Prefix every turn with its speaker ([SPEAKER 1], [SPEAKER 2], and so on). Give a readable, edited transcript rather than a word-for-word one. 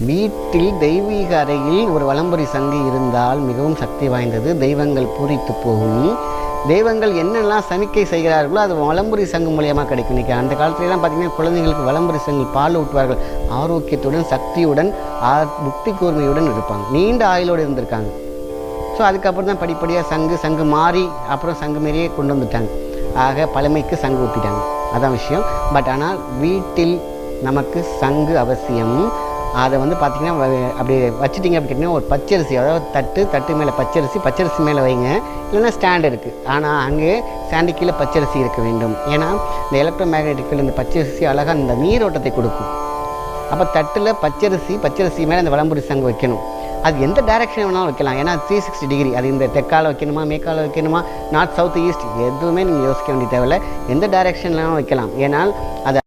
[SPEAKER 1] வீட்டில் தெய்வீக அறையில் ஒரு வலம்புரி சங்கு இருந்தால் மிகவும் சக்தி வாய்ந்தது. தெய்வங்கள் பூரித்து போகும். தெய்வங்கள் என்னெல்லாம் சமிக்கை செய்கிறார்களோ அது வலம்புரி சங்கு மூலியமாக கிடைக்கும். இன்றைக்கி அந்த காலத்துலலாம் பார்த்திங்கன்னா குழந்தைங்களுக்கு வலம்புரி சங்கு பால் ஊட்டுவார்கள். ஆரோக்கியத்துடன், சக்தியுடன், புத்தி கூர்மையுடன் இருப்பாங்க. நீண்ட ஆயுளோடு இருந்திருக்காங்க. ஸோ அதுக்கப்புறம் தான் படிப்படியாக சங்கு மாறி அப்புறம் சங்கு மாரியே கொண்டு வந்துட்டாங்க. ஆக பழமைக்கு சங்கு ஊற்றிட்டாங்க. அதான் விஷயம். பட் ஆனால் வீட்டில் நமக்கு சங்கு அவசியம். அதை பார்த்திங்கன்னா அப்படி வச்சுட்டிங்க அப்படி கேட்டிங்கன்னா ஒரு பச்சரிசி, அதாவது தட்டு மேலே பச்சரிசி மேலே வைங்க. இல்லைன்னா ஸ்டாண்ட் இருக்குது. ஆனால் அங்கே ஸ்டாண்டு கீழே பச்சரிசி இருக்க வேண்டும். ஏன்னா இந்த எலக்ட்ரோ மேக்னெட்டிக்கில் இந்த பச்சரிசி அழகாக இந்த நீரோட்டத்தை கொடுக்கும். அப்போ தட்டில் பச்சரிசி மேலே இந்த வலம்புரி சங்கு வைக்கணும். அது எந்த டைரெக்ஷன் வேணாலும் வைக்கலாம். ஏன்னா 360 டிகிரி. அது இந்த தெற்கால வைக்கணுமா, மேற்கால வைக்கணுமா, நார்த், சவுத், ஈஸ்ட் எதுவுமே நீங்கள் யோசிக்க வேண்டிய தேவையில்லை. எந்த டைரெக்ஷன்லாம் வைக்கலாம். ஏன்னால் அது